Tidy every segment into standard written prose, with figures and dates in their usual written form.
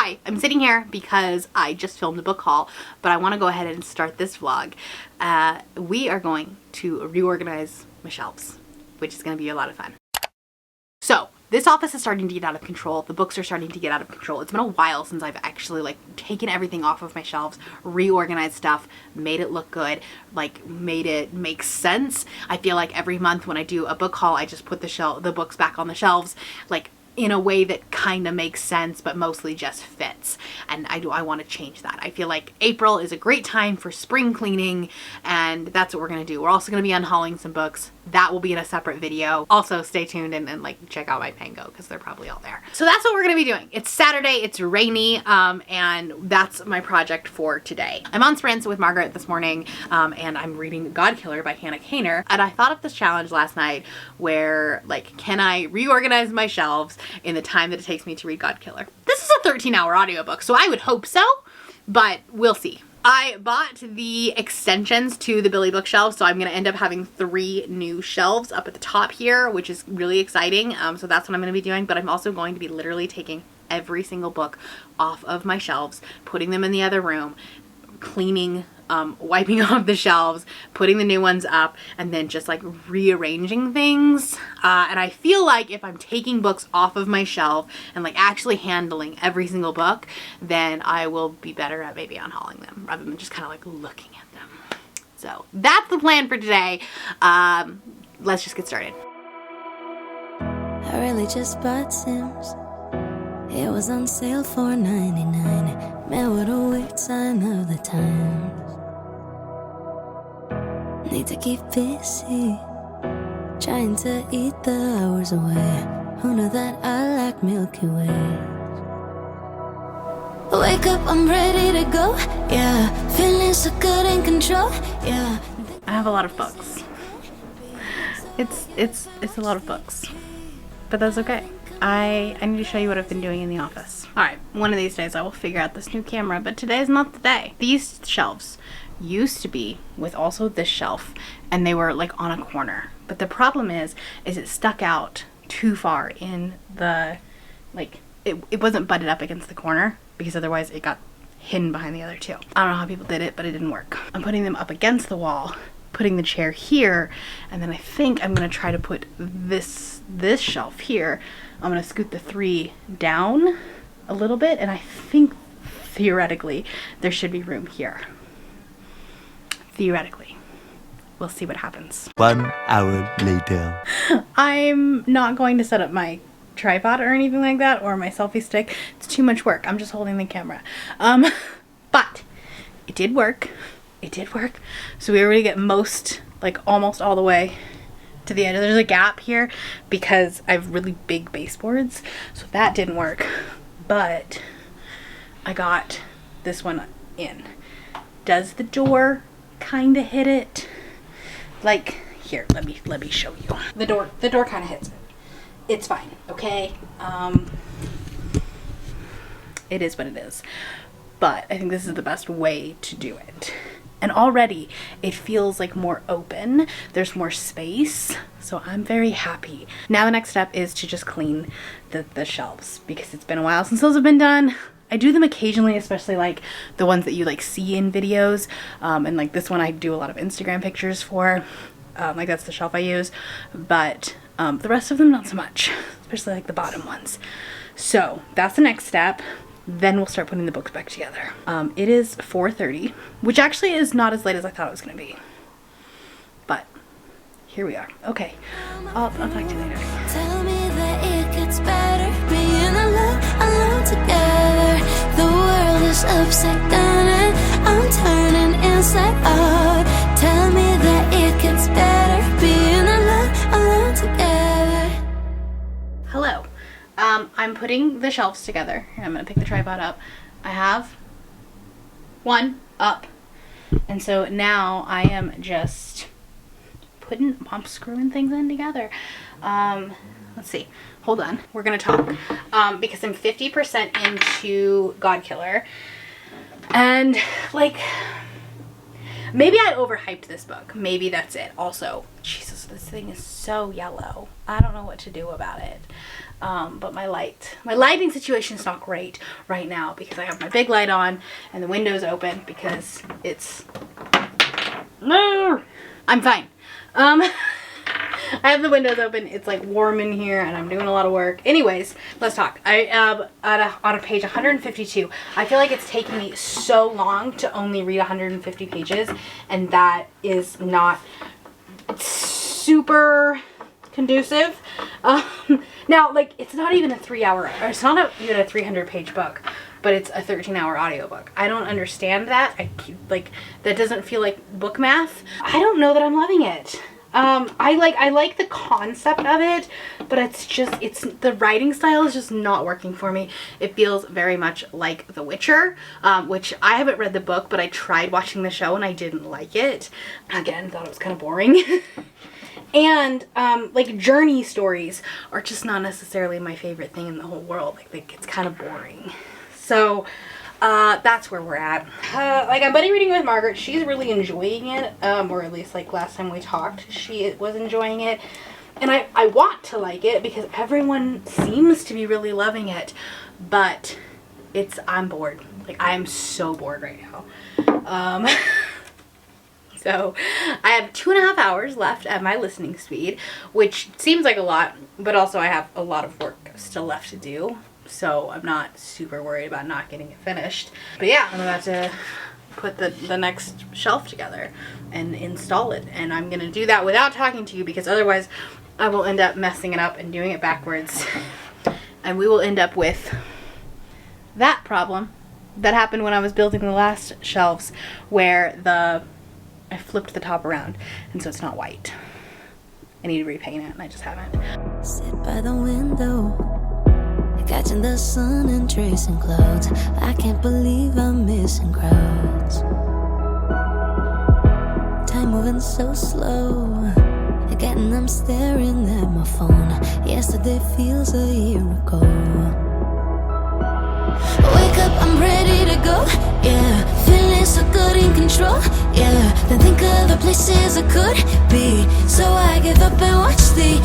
Hi, I'm sitting here because I just filmed a book haul, but I want to go ahead and start this vlog. We are going to reorganize my shelves, which is going to be a lot of fun. So this office is starting to get out of control. The books are starting to get out of control. It's been a while since I've actually taken everything off of my shelves, reorganized stuff, made it look good, made it make sense. I feel like every month when I do a book haul, I just put the books back on the shelves, in a way that kind of makes sense, but mostly just fits. And I want to change that. I feel like April is a great time for spring cleaning, and that's what we're going to do. We're also going to be unhauling some books. That will be in a separate video. Also stay tuned and check out my Pango because they're probably all there. So that's what we're going to be doing. It's Saturday, it's rainy, and that's my project for today. I'm on sprints with Margaret this morning, and I'm reading Godkiller by Hannah Kaner. And I thought of this challenge last night where can I reorganize my shelves in the time that it takes me to read Godkiller? This is a 13-hour audiobook, so I would hope so, but we'll see. I bought the extensions to the Billy bookshelves, so I'm going to end up having 3 new shelves up at the top here, which is really exciting. So that's what I'm going to be doing, but I'm also going to be literally taking every single book off of my shelves, putting them in the other room, cleaning, wiping off the shelves, putting the new ones up, and then just rearranging things. And I feel like if I'm taking books off of my shelf and actually handling every single book, then I will be better at maybe unhauling them rather than just kind of looking at them. So that's the plan for today. Let's just get started. I really just bought Sims. It was on sale for $99. Man, what a weird sign of the times. Need to keep busy, trying to eat the hours away. Who knew that I like Milky Way? Wake up, I'm ready to go. Yeah, feeling so good in control. Yeah. I have a lot of books. It's a lot of books, but that's okay. I need to show you what I've been doing in the office. Alright, one of these days I will figure out this new camera, but today is not the day. These shelves used to be with also this shelf, and they were on a corner. But the problem is it stuck out too far in the, it wasn't butted up against the corner, because otherwise it got hidden behind the other two. I don't know how people did it, but it didn't work. I'm putting them up against the wall, putting the chair here, and then I think I'm gonna try to put this shelf here. I'm gonna scoot the 3 down a little bit, and I think theoretically there should be room here. Theoretically. We'll see what happens. 1 hour later. I'm not going to set up my tripod or anything like that, or my selfie stick. It's too much work. I'm just holding the camera. But it did work. It did work. So we were able to get almost all the way to the edge. There's a gap here because I have really big baseboards, so that didn't work. But I got this one in. Does the door kind of hit it? Here, let me show you. The door kind of hits it. It's fine, okay? It is what it is. But I think this is the best way to do it. And already it feels more open. There's more space. So I'm very happy. Now the next step is to just clean the shelves, because it's been a while since those have been done. I do them occasionally, especially the ones that you see in videos. And this one I do a lot of Instagram pictures for. That's the shelf I use. But the rest of them not so much, especially the bottom ones. So that's the next step. Then we'll start putting the books back together. It is 4:30, which actually is not as late as I thought it was going to be. But here we are. Okay, I'll talk to you later. Tell me that it gets better being alone together. The world is upside down and I'm turning inside out. Tell me that it gets better being alone together. Hello. I'm putting the shelves together. Here, I'm going to pick the tripod up. I have one up. And so now I am just I'm screwing things in together. Let's see. Hold on. We're going to talk. Because I'm 50% into Godkiller. And maybe I overhyped this book. Maybe that's it. Also, Jesus, this thing is so yellow. I don't know what to do about it. But my lighting situation is not great right now because I have my big light on and the window's open because no, I'm fine. I have the windows open. It's like warm in here and I'm doing a lot of work. Anyways, let's talk. I am on page 152. I feel like it's taking me so long to only read 150 pages, and that is not super conducive. Now, like, it's not even a 3 hour, or it's not even a 300-page book, but it's a 13-hour audiobook. I don't understand that. That doesn't feel like book math. I don't know that I'm loving it. I like the concept of it, but it's the writing style is just not working for me. It feels very much like The Witcher, which I haven't read the book, but I tried watching the show and I didn't like it. Again, thought it was kind of boring. And like journey stories are just not necessarily my favorite thing in the whole world. Like it's kind of boring. So that's where we're at. Like I'm buddy reading with Margaret. She's really enjoying it, or at least like last time we talked, she was enjoying it. And I want to like it because everyone seems to be really loving it, but I'm bored. Like I'm so bored right now. So I have 2.5 hours left at my listening speed, which seems like a lot, but also I have a lot of work still left to do. So I'm not super worried about not getting it finished. But yeah, I'm about to put the next shelf together and install it. And I'm going to do that without talking to you because otherwise I will end up messing it up and doing it backwards. And we will end up with that problem that happened when I was building the last shelves where I flipped the top around and so it's not white. I need to repaint it and I just haven't. Sit by the window, catching the sun and tracing clouds. I can't believe I'm missing crowds. Time moving so slow, again I'm staring at my phone. Yesterday feels a year ago. Wake up, I'm ready to go, yeah. Feeling so good, in control, yeah. Then think of the places I could be, so I give up and watch TV.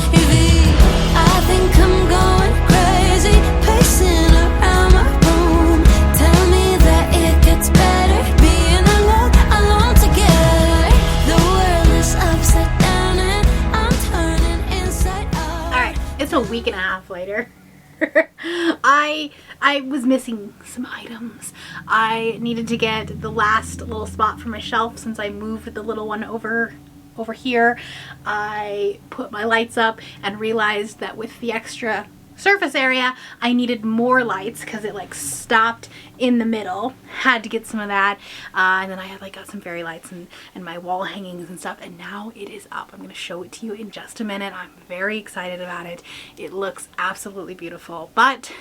I think I'm going crazy, pacing around my room. Tell me that it gets better, being alone together. The world is upside down and I'm turning inside out. Alright, it's a week and a half later. I was missing some items. I needed to get the last little spot for my shelf since I moved the little one over here. I put my lights up and realized that with the extra surface area I needed more lights because it like stopped in the middle. Had to get some of that, and then I had got some fairy lights and my wall hangings and stuff, and now it is up. I'm going to show it to you in just a minute. I'm very excited about it. It looks absolutely beautiful, but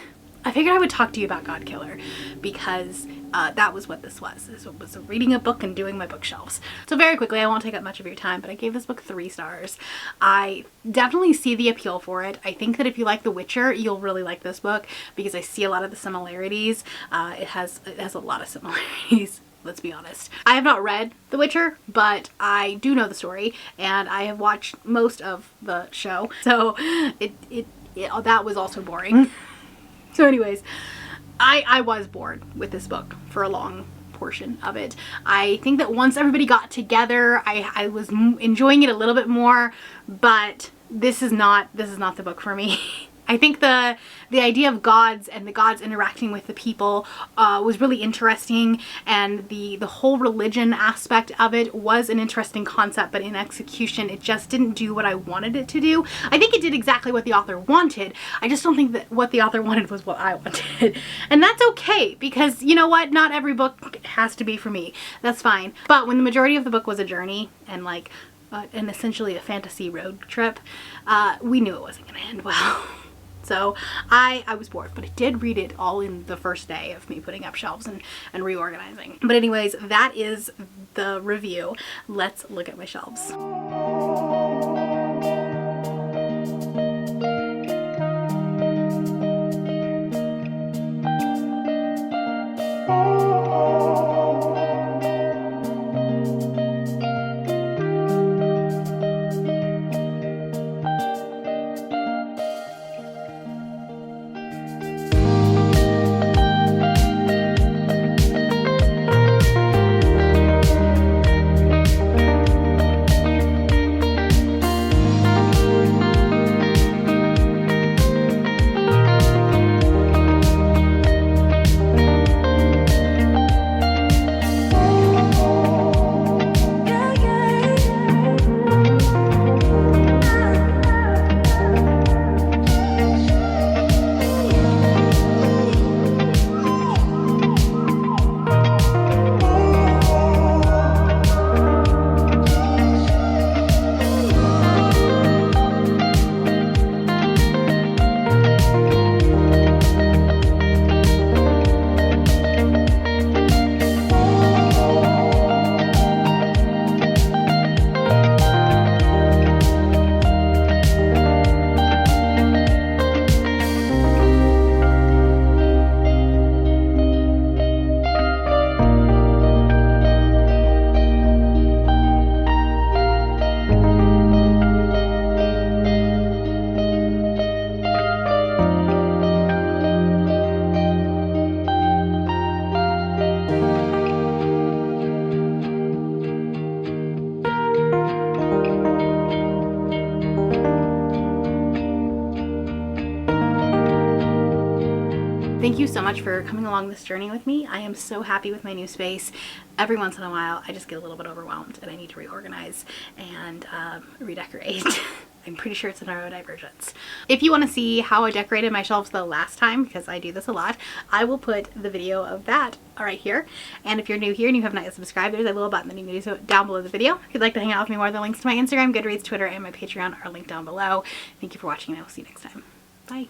I figured I would talk to you about God Killer because that was what this was. This was reading a book and doing my bookshelves. So very quickly, I won't take up much of your time, but I gave this book 3 stars. I definitely see the appeal for it. I think that if you like The Witcher, you'll really like this book because I see a lot of the similarities. It has a lot of similarities. Let's be honest. I have not read The Witcher, but I do know the story and I have watched most of the show. So that was also boring. So anyways, I was bored with this book for a long portion of it. I think that once everybody got together, I was enjoying it a little bit more, but this is not the book for me. I think the idea of gods and the gods interacting with the people was really interesting, and the whole religion aspect of it was an interesting concept, but in execution it just didn't do what I wanted it to do. I think it did exactly what the author wanted. I just don't think that what the author wanted was what I wanted. And that's okay, because you know what? Not every book has to be for me. That's fine. But when the majority of the book was a journey and and essentially a fantasy road trip, we knew it wasn't going to end well. So I was bored, but I did read it all in the first day of me putting up shelves and reorganizing. But anyways, that is the review. Let's look at my shelves. Thank you so much for coming along this journey with me. I am so happy with my new space. Every once in a while, I just get a little bit overwhelmed and I need to reorganize and redecorate. I'm pretty sure it's a neurodivergence. If you want to see how I decorated my shelves the last time, because I do this a lot, I will put the video of that right here. And if you're new here and you have not yet subscribed, there's a little button that you can do so down below the video. If you'd like to hang out with me more, the links to my Instagram, Goodreads, Twitter, and my Patreon are linked down below. Thank you for watching and I will see you next time. Bye.